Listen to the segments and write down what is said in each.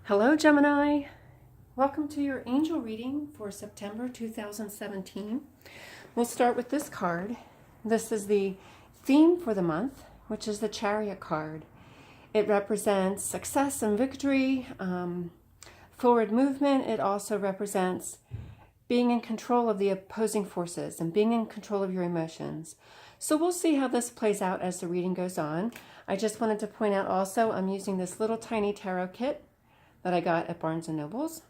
Hello, Gemini. Welcome to your angel reading for September 2017. We'll start with this card. This is the theme for the month, which is the Chariot card. It represents success and victory, forward movement. It also represents being in control of the opposing forces and being in control of your emotions. So we'll see how this plays out as the reading goes on. I just wanted to point out also, I'm using this little tiny tarot kit that I got at Barnes & Noble's.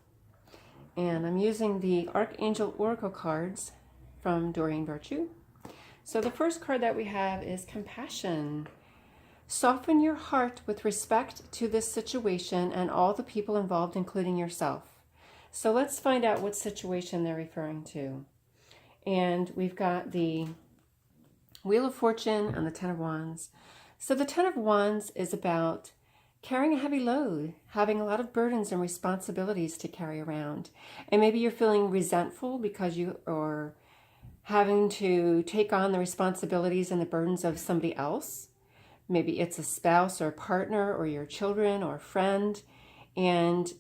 And I'm using the Archangel Oracle cards from Doreen Virtue. So the first card that we have is Compassion. Soften your heart with respect to this situation and all the people involved, including yourself. So let's find out what situation they're referring to. And we've got the Wheel of Fortune and the Ten of Wands. So the Ten of Wands is about carrying a heavy load, having a lot of burdens and responsibilities to carry around. And maybe you're feeling resentful because you are having to take on the responsibilities and the burdens of somebody else. Maybe it's a spouse or a partner or your children or a friend, and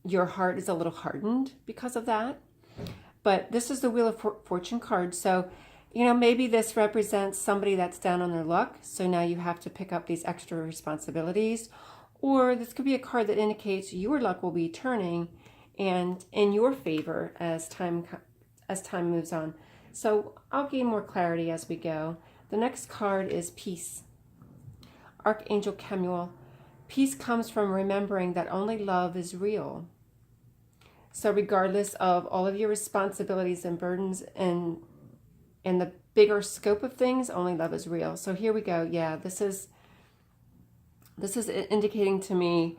your heart is a little hardened because of that. But this is the Wheel of Fortune card. So, maybe this represents somebody that's down on their luck. So now you have to pick up these extra responsibilities. Or this could be a card that indicates your luck will be turning and in your favor as time moves on. So I'll gain more clarity as we go. The next card is Peace. Archangel Kemuel. Peace comes from remembering that only love is real. So regardless of all of your responsibilities and burdens and the bigger scope of things, only love is real. So here we go. Yeah, this is indicating to me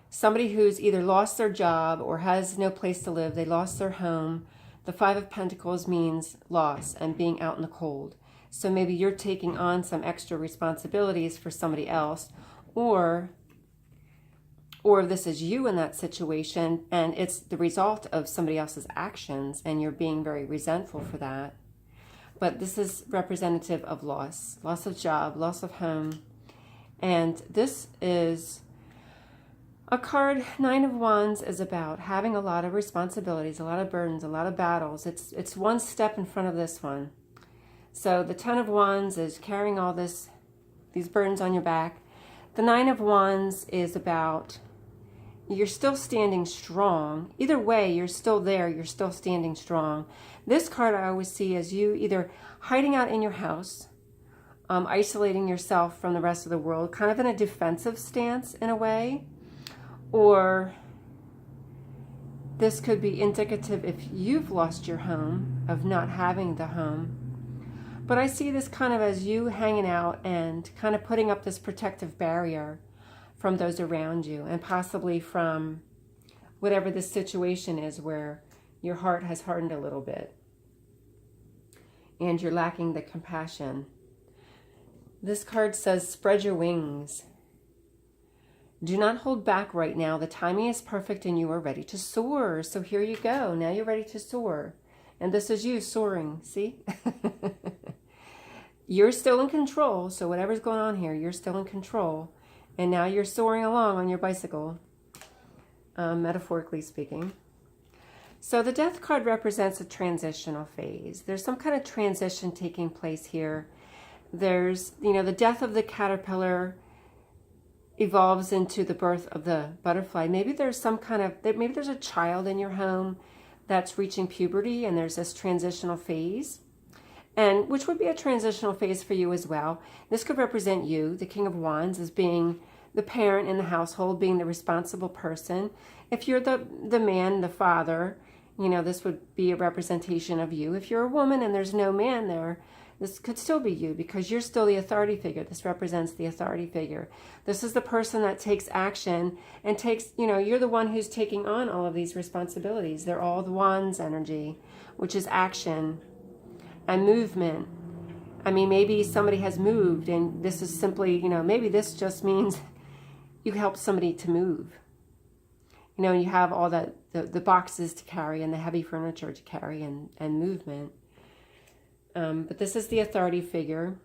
somebody who's either lost their job or has no place to live. They lost their home. The Five of Pentacles means loss and being out in the cold. So maybe you're taking on some extra responsibilities for somebody else, or this is you in that situation and it's the result of somebody else's actions and you're being very resentful for that. But this is representative of loss of job, loss of home. And this is a card, Nine of Wands, is about having a lot of responsibilities, a lot of burdens, a lot of battles. It's one step in front of this one. So the Ten of Wands is carrying all these burdens on your back. The Nine of Wands is about you're still standing strong. Either way, you're still there. You're still standing strong. This card I always see as you either hiding out in your house, isolating yourself from the rest of the world, kind of in a defensive stance in a way. Or this could be indicative if you've lost your home, of not having the home. But I see this kind of as you hanging out and kind of putting up this protective barrier from those around you, and possibly from whatever the situation is where your heart has hardened a little bit and you're lacking the compassion. This card says, spread your wings. Do not hold back right now. The timing is perfect and you are ready to soar. So here you go. Now you're ready to soar. And this is you soaring. See? You're still in control. So whatever's going on here, you're still in control. And now you're soaring along on your bicycle, metaphorically speaking. So the Death card represents a transitional phase. There's some kind of transition taking place here. There's, the death of the caterpillar evolves into the birth of the butterfly. Maybe there's maybe there's a child in your home that's reaching puberty and there's this transitional phase, and which would be a transitional phase for you as well. This could represent you, the King of Wands, as being the parent in the household, being the responsible person. If you're the man, the father, this would be a representation of you. If you're a woman and there's no man there, this could still be you because you're still the authority figure. This represents the authority figure. This is the person that takes action and takes, you're the one who's taking on all of these responsibilities. They're all the Wands energy, which is action and movement. I mean, maybe somebody has moved and this is simply, maybe this just means you help somebody to move. You have all the boxes to carry and the heavy furniture to carry and movement. But this is the authority figure.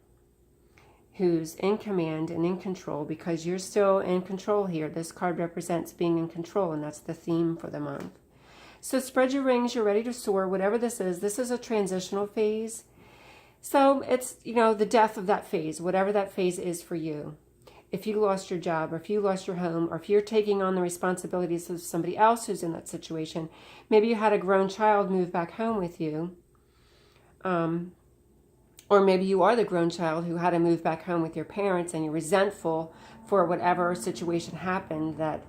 who's in command and in control, because you're still in control here. This card represents being in control, and that's the theme for the month. So spread your wings. You're ready to soar, whatever this is. This is a transitional phase. So it's, you know, the death of that phase, whatever that phase is for you. If you lost your job, or if you lost your home, or if you're taking on the responsibilities of somebody else who's in that situation, maybe you had a grown child move back home with you. Or maybe you are the grown child who had to move back home with your parents, and you're resentful for whatever situation happened that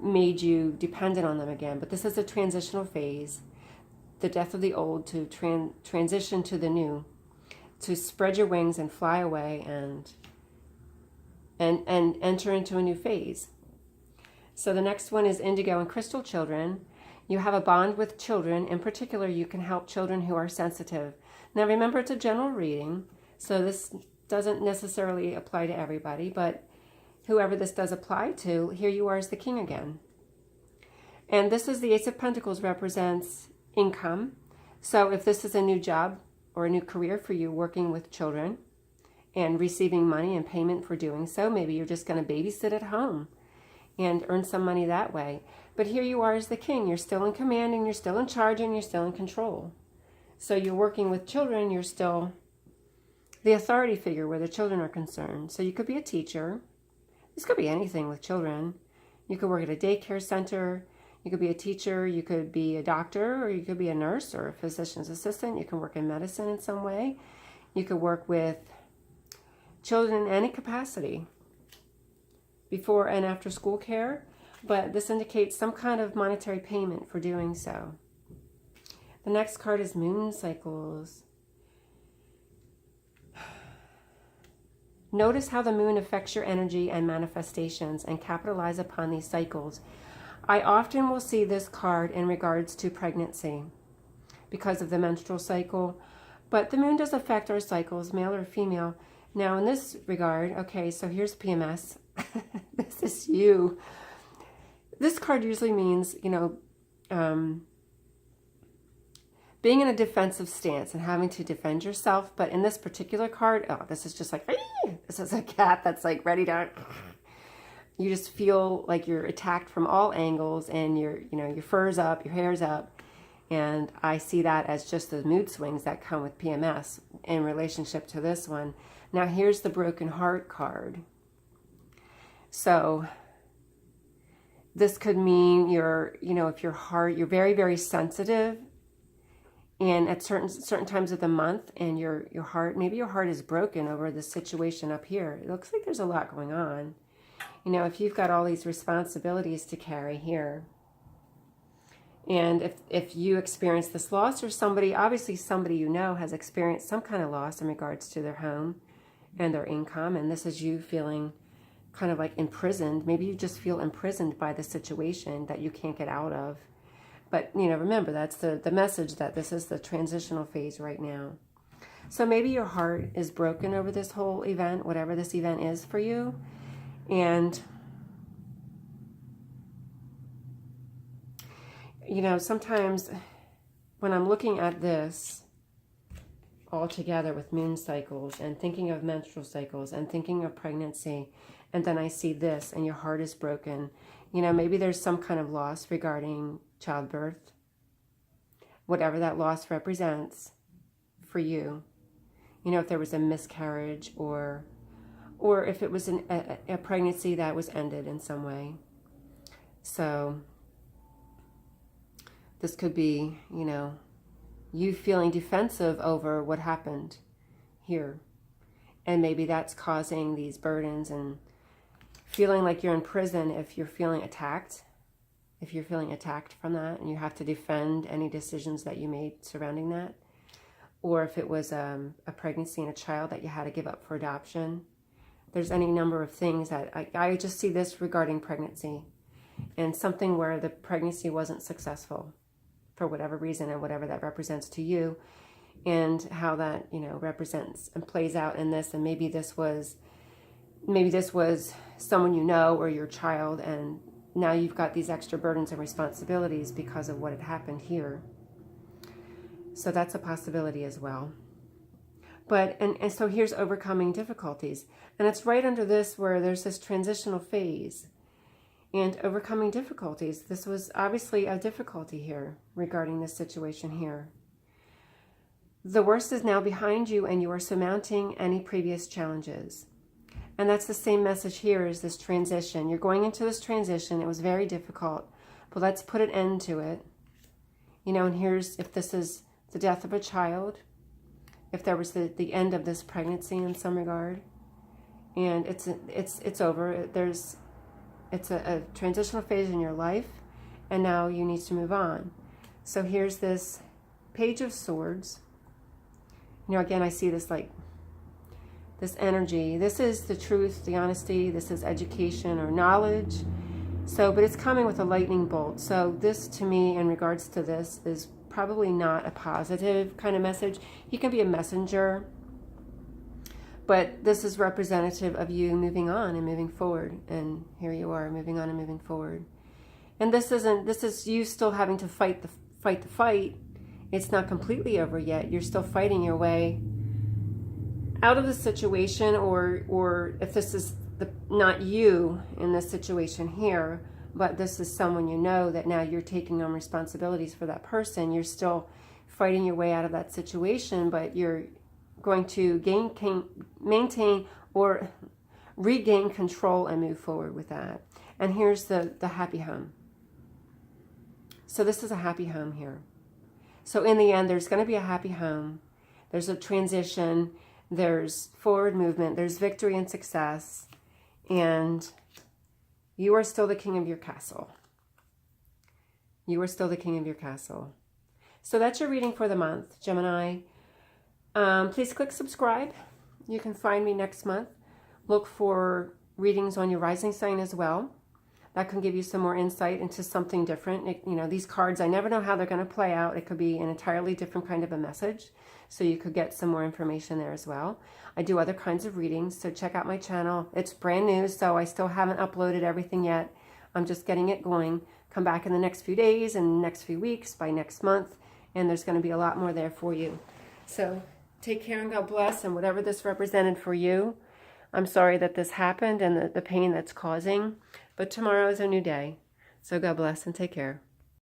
made you dependent on them again. But this is a transitional phase, the death of the old to transition to the new, to spread your wings and fly away and enter into a new phase. So the next one is indigo and crystal children. You have a bond with children. In particular, you can help children who are sensitive. Now remember, it's a general reading, so this doesn't necessarily apply to everybody, but whoever this does apply to, here you are as the king again. And this is the Ace of Pentacles, represents income. So if this is a new job or a new career for you, working with children and receiving money and payment for doing so, maybe you're just going to babysit at home and earn some money that way. But here you are as the king. You're still in command, and you're still in charge, and you're still in control. So you're working with children. You're still the authority figure where the children are concerned. So you could be a teacher. This could be anything with children. You could work at a daycare center. You could be a teacher. You could be a doctor, or you could be a nurse or a physician's assistant. You can work in medicine in some way. You could work with children in any capacity, before and after school care. But this indicates some kind of monetary payment for doing so. The next card is moon cycles. Notice how the moon affects your energy and manifestations, and capitalize upon these cycles. I often will see this card in regards to pregnancy because of the menstrual cycle, but the moon does affect our cycles, male or female. Now in this regard, okay, so here's PMS. This is you. This card usually means, you know, being in a defensive stance and having to defend yourself. But in this particular card, oh, this is just like, this is a cat that's like ready to, you just feel like you're attacked from all angles, and your fur's up, your hair's up. And I see that as just the mood swings that come with PMS in relationship to this one. Now here's the broken heart card. So this could mean if your heart, you're very, very sensitive, and at certain times of the month, and your heart, maybe your heart is broken over the situation up here. It looks like there's a lot going on. You know, if you've got all these responsibilities to carry here, and if you experience this loss, or obviously somebody you know has experienced some kind of loss in regards to their home and their income, and this is you feeling kind of like imprisoned. Maybe you just feel imprisoned by the situation that you can't get out of. But, you know, remember, that's the message, that this is the transitional phase right now. So maybe your heart is broken over this whole event, whatever this event is for you. And, you know, sometimes when I'm looking at this all together with moon cycles, and thinking of menstrual cycles, and thinking of pregnancy, and then I see this, and your heart is broken, you know, maybe there's some kind of loss regarding childbirth, whatever that loss represents for you. You know, if there was a miscarriage, or if it was a pregnancy that was ended in some way. So this could be, you know, you feeling defensive over what happened here. And maybe that's causing these burdens, and feeling like you're in prison if you're feeling attacked. If you're feeling attacked from that, and you have to defend any decisions that you made surrounding that. Or if it was a pregnancy and a child that you had to give up for adoption. There's any number of things that I just see this regarding pregnancy, and something where the pregnancy wasn't successful for whatever reason, and whatever that represents to you, and how that, you know, represents and plays out in this. And maybe this was someone you know, or your child, and now you've got these extra burdens and responsibilities because of what had happened here. So that's a possibility as well. And so here's overcoming difficulties. And it's right under this where there's this transitional phase. And overcoming difficulties. This was obviously a difficulty here regarding this situation here. The worst is now behind you and you are surmounting any previous challenges. And that's the same message here is this transition. You're going into this transition. It was very difficult, but let's put an end to it. You know, and here's, if this is the death of a child, if there was the end of this pregnancy in some regard, and it's over. It's a transitional phase in your life, and now you need to move on. So here's this Page of Swords. You know, again, I see this like this energy. This is the truth, the honesty. This is education or knowledge. So, but it's coming with a lightning bolt. So this, to me, in regards to this, is probably not a positive kind of message. He can be a messenger, but this is representative of you moving on and moving forward. And here you are, moving on and moving forward. And this is you still having to fight the fight. It's not completely over yet. You're still fighting your way out of the situation, or if this is not you in this situation here, but this is someone you know that now you're taking on responsibilities for that person. You're still fighting your way out of that situation, but you're going to maintain or regain control and move forward with that. And here's the happy home. So this is a happy home here. So in the end, there's going to be a happy home. There's a transition. There's forward movement. There's victory and success. And you are still the king of your castle. You are still the king of your castle. So that's your reading for the month, Gemini. Please click subscribe. You can find me next month. Look for readings on your rising sign as well. That can give you some more insight into something different. You know, these cards, I never know how they're going to play out. It could be an entirely different kind of a message. So you could get some more information there as well. I do other kinds of readings, so check out my channel. It's brand new, so I still haven't uploaded everything yet. I'm just getting it going. Come back in the next few days and next few weeks, by next month, and there's going to be a lot more there for you. So take care and God bless, and whatever this represented for you, I'm sorry that this happened and the pain that's causing, but tomorrow is a new day. So God bless and take care.